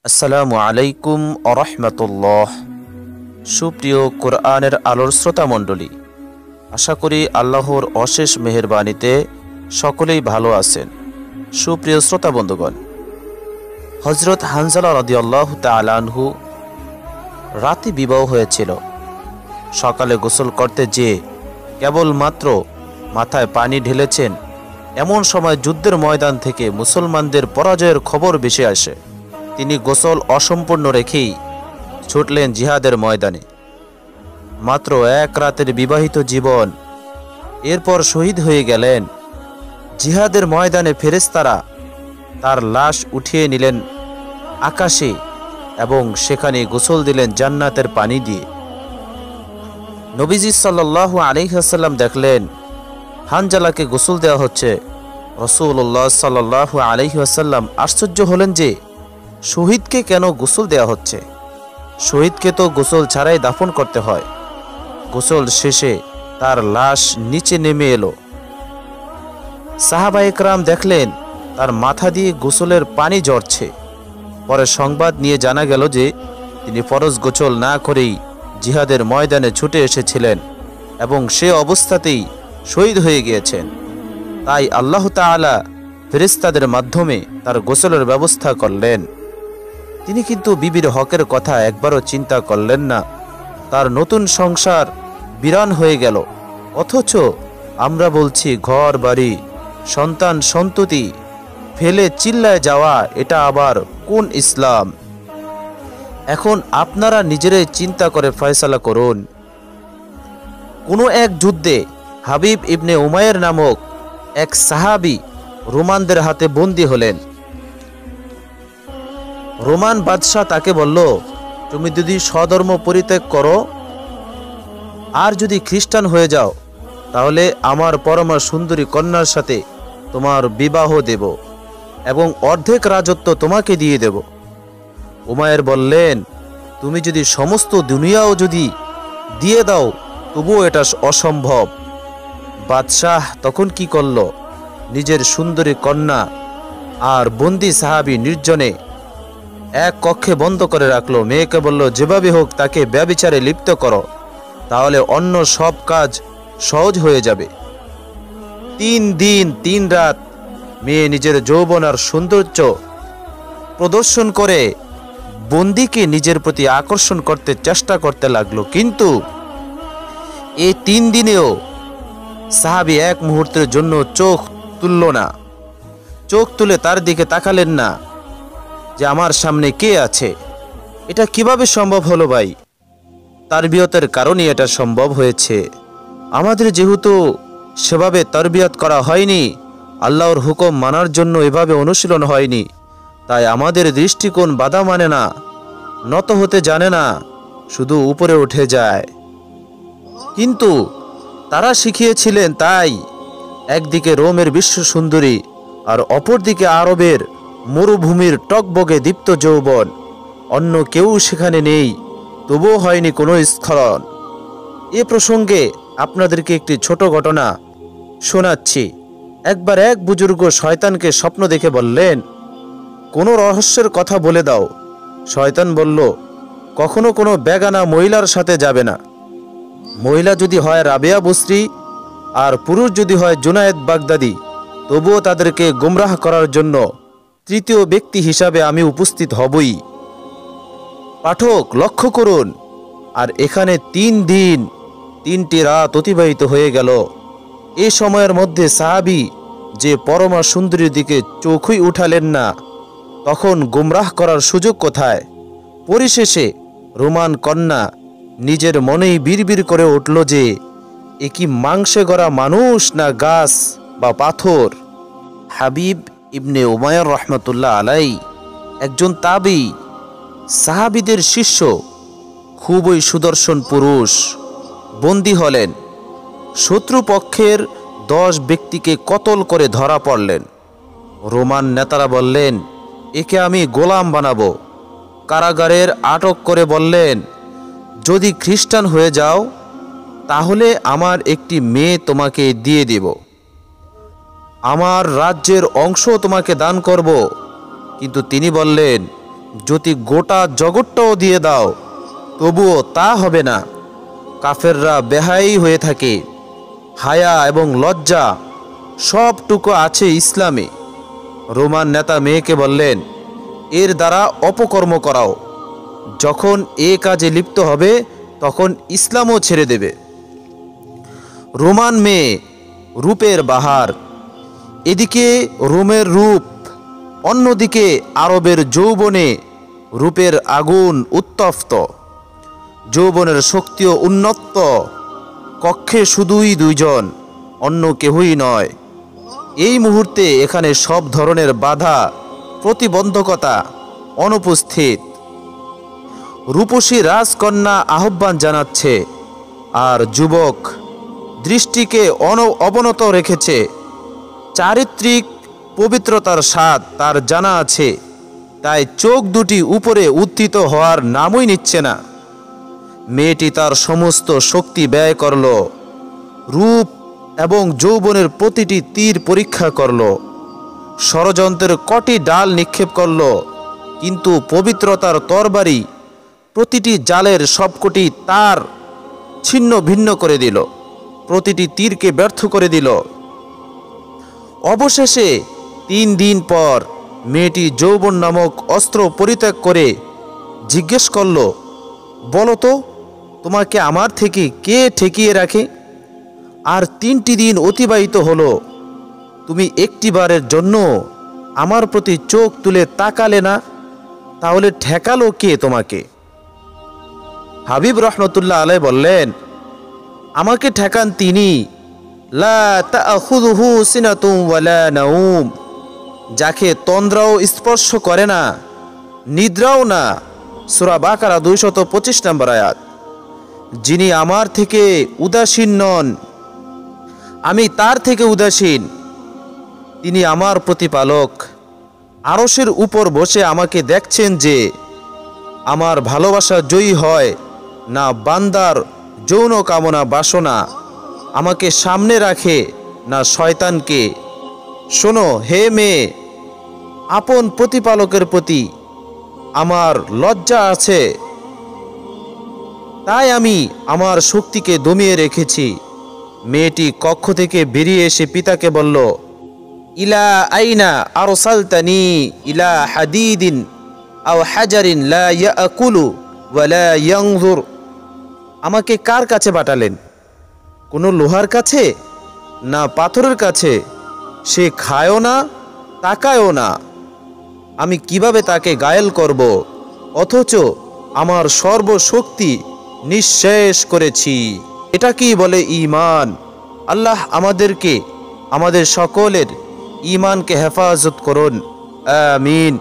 আসসালামু আলাইকুম আরহামাতুল্লাহ। সুপ্রিয় কোরআনের আলোর শ্রোতা মণ্ডলী, আশা করি আল্লাহর অশেষ মেহেরবানিতে সকলেই ভালো আছেন। সুপ্রিয় শ্রোতা বন্ধুগণ, হজরত হানজালা রাদিয়াল্লাহু তাআলা আনহু রাতে বিবাহ হয়েছিল। সকালে গোসল করতে যেয়ে কেবলমাত্র মাথায় পানি ঢেলেছেন, এমন সময় যুদ্ধের ময়দান থেকে মুসলমানদের পরাজয়ের খবর ভেসে আসে। তিনি গোসল অসম্পূর্ণ রেখেই ছুটলেন জিহাদের ময়দানে। মাত্র এক রাতের বিবাহিত জীবন, এরপর শহীদ হয়ে গেলেন। জিহাদের ময়দানে ফেরেশতারা তার লাশ উঠিয়ে নিলেন আকাশে এবং সেখানে গোসল দিলেন জান্নাতের পানি দিয়ে। নবীজি সাল্লাল্লাহু আলাইহি ওয়াসাল্লাম দেখলেন হানজালাকে গোসল দেওয়া হচ্ছে। রাসূলুল্লাহ সাল্লাল্লাহু আলাইহি ওয়াসাল্লাম আশ্চর্য হলেন যে শহীদকে কেন গোসল দেওয়া হচ্ছে। শহীদকে তো গোসল ছাড়াই দাফন করতে হয়। গোসল শেষে তার লাশ নিচে নেমে এলো। সাহাবায়ে কেরাম দেখলেন তার মাথা দিয়ে গোসলের পানি ঝরছে। পরে সংবাদ নিয়ে জানা গেল যে তিনি ফরজ গোসল না করেই জিহাদের ময়দানে ছুটে এসেছিলেন এবং সে অবস্থাতেই শহীদ হয়ে গিয়েছেন। তাই আল্লাহ তাআলা ফেরেশতাদের মাধ্যমে তার গোসলের ব্যবস্থা করলেন। তিনি কিন্তু বিবির হকের কথা একবারও চিন্তা করলেন না। তার নতুন সংসার বিরান হয়ে গেল, অথচ আমরা বলছি ঘর বাড়ি সন্তান সন্ততি ফেলে চিল্লায় যাওয়া, এটা আবার কোন ইসলাম? এখন আপনারা নিজেরাই চিন্তা করে ফয়সালা করুন। কোনো এক যুদ্ধে হাবিব ইবনে উমায়ের নামক এক সাহাবী রোমানদের হাতে বন্দী হলেন। রোমান বাদশাহ তাকে বলল, তুমি যদি স্বধর্ম পরিত্যাগ করো আর যদি খ্রিস্টান হয়ে যাও, তাহলে আমার পরমা সুন্দরী কন্যার সাথে তোমার বিবাহ দেব এবং অর্ধেক রাজত্ব তোমাকে দিয়ে দেব। উমায়ের বললেন, তুমি যদি সমস্ত দুনিয়াও যদি দিয়ে দাও তবুও এটা অসম্ভব। বাদশাহ তখন কি করল? নিজের সুন্দরী কন্যা আর বন্দী সাহাবী নির্জনে এক কক্ষে বন্ধ করে রাখলো। মেয়েকে বলল, যেভাবে হোক তাকে ব্যভিচারে লিপ্ত করো, তাহলে অন্য সব কাজ সহজ হয়ে যাবে। 3 দিন 3 রাত মেয়ে নিজের যৌবন আর সৌন্দর্য প্রদর্শন করে বন্দীকে নিজের প্রতি আকর্ষণ করতে চেষ্টা করতে লাগলো। কিন্তু এই 3 দিনেও সাহাবী এক মুহূর্তের জন্য চোখ তুলল না। চোখ তুলে তার দিকে তাকালেন না যে আমার সামনে কে আছে। এটা কিভাবে সম্ভব হলো ভাই? তারবিয়তের কারণে এটা সম্ভব হয়েছে। আমাদের যেহেতু সেভাবে তারবিয়ত করা হয়নি, আল্লাহর হুকুম মানার জন্য এভাবে অনুশীলন হয়নি, তাই আমাদের দৃষ্টিকোণ বাধা মানে না, নত হতে জানে না, শুধু উপরে উঠে যায়। কিন্তু তারা শিখিয়েছিলেন, তাই একদিকে রোমের বিশ্ব সুন্দরী আর অপরদিকে আরবের মরুভূমির টকবগে দীপ্ত যৌবন। অন্য কেউ সেখানে নেই, তবুও হয়নি কোনো স্খলন। এ প্রসঙ্গে আপনাদেরকে একটি ছোট ঘটনা শোনাচ্ছি। একবার এক বুজুর্গ শয়তানকে স্বপ্ন দেখে বললেন, কোনো রহস্যের কথা বলে দাও। শয়তান বলল, কখনো কোনো বেগানা মহিলার সাথে যাবে না। মহিলা যদি হয় রাবেয়া বসরি আর পুরুষ যদি হয় জুনায়েদ বাগদাদি, তবুও তাদেরকে গুমরাহ করার জন্য তৃতীয় ব্যক্তি হিসাবে আমি উপস্থিত হবই। পাঠক লক্ষ্য করুন, আর এখানে 3 দিন 3টি রাত অতিবাহিত হয়ে গেল। এই সময়ের মধ্যে সাহাবী যে পরমা সুন্দরীর দিকে চোখই উঠালেন না, তখন গুমরাহ করার সুযোগ কোথায়? পরিশেষে রোমান কন্যা নিজের মনেই বিড়বিড় করে উঠল যে এ কি মাংসে গড়া মানুষ না গাছ বা পাথর? হাবিব ইবনে উমায়ের রহমতুল্লাহ আলাই একজন তাবী, সাহাবীদের শিষ্য, খুবই সুদর্শন পুরুষ, বন্দী হলেন। শত্রুপক্ষের 10 ব্যক্তিকে কতল করে ধরা পড়লেন। রোমান নেতারা বললেন, একে আমি গোলাম বানাবো। কারাগারের আটক করে বললেন, যদি খ্রিস্টান হয়ে যাও তাহলে আমার একটি মেয়ে তোমাকে দিয়ে দেব, আমার রাজ্যের অংশ তোমাকে দান করব। কিন্তু তিনি বললেন, যদি গোটা জগৎটাও দিয়ে দাও তবুও তা হবে না। কাফেররা বেহাই হয়ে থাকে। হায়া এবং লজ্জা সবটুকু আছে ইসলামে। রোমান নেতা মেয়েকে বললেন, এর দ্বারা অপকর্ম করাও। যখন এ কাজে লিপ্ত হবে তখন ইসলামও ছেড়ে দেবে। রোমান মেয়ে রূপের বাহার। এদিকে রোমের রূপ, অন্যদিকে আরবের যৌবনে রূপের আগুন উত্তপ্ত। যৌবনের শক্তিও উন্নত। কক্ষে শুধুই দুইজন, অন্য কেহই নয়। এই মুহূর্তে এখানে সব ধরনের বাধা প্রতিবন্ধকতা অনুপস্থিত। রূপসী রাজকন্যা আহ্বান জানাচ্ছে, আর যুবক দৃষ্টিকে অবনত রেখেছে। চারিত্রিক পবিত্রতার স্বাদ তার জানা আছে, তাই চোখ দুটি উপরে উত্থিত হওয়ার নামই নিচ্ছে না। মেয়েটি তার সমস্ত শক্তি ব্যয় করল, রূপ এবং যৌবনের প্রতিটি তীর পরীক্ষা করল, ষড়যন্ত্রের কটি ডাল নিক্ষেপ করল, কিন্তু পবিত্রতার তরবারি প্রতিটি জালের সবকটি তার ছিন্ন ভিন্ন করে দিল, প্রতিটি তীরকে ব্যর্থ করে দিল। অবশেষে 3 দিন পর মেয়েটি যৌবন নামক অস্ত্র পরিত্যাগ করে জিজ্ঞেস করল, বলো তো, তোমাকে আমার থেকে কে ঠেকিয়ে রাখে? আর 3টি দিন অতিবাহিত হলো, তুমি একটিবারের জন্য আমার প্রতি চোখ তুলে তাকালে না, তাহলে ঠেকালো কে তোমাকে? হাবিব রহমতুল্লাহ আলাই বললেন, আমাকে ঠেকান তিনি, লা তাখুযুহু সিনাতুন ওয়ালা নাউম, যাকে তন্দ্রাও স্পর্শ করে না, নিদ্রাও না। সূরা বাকারা 225 নম্বর আয়াত। যিনি আমার থেকে উদাসীন নন, আমি তার থেকে উদাসীন। তিনি আমার প্রতিপালক, আরশের উপর বসে আমাকে দেখছেন যে আমার ভালোবাসা জয়ী হয় না বান্দার যৌন কামনা বাসনা, আমাকে সামনে রাখে না শয়তানকে। শোনো হে মেয়ে, আপন প্রতিপালকের প্রতি আমার লজ্জা আছে, তাই আমি আমার শক্তিকে দমিয়ে রেখেছি। মেয়েটি কক্ষ থেকে বেরিয়ে এসে পিতাকে বলল, ইলা আইনা আরসালতানি ইলা হাদিদিন আও হাজারিন লা ইয়াকুলু ওয়া লা ইয়ানজুর। আমাকে কার কাছে পাঠালেন? কোনো লোহার কাছে না পাথরের কাছে? সে খায়ও না, তাকায়ও না। আমি কিভাবে তাকে গায়েল করব, অথচ আমার সর্বশক্তি নিঃশেষ করেছি? এটা কি বলে ঈমান? আল্লাহ আমাদেরকে, আমাদের সকলের ঈমানকে হেফাজত করুন। আমিন।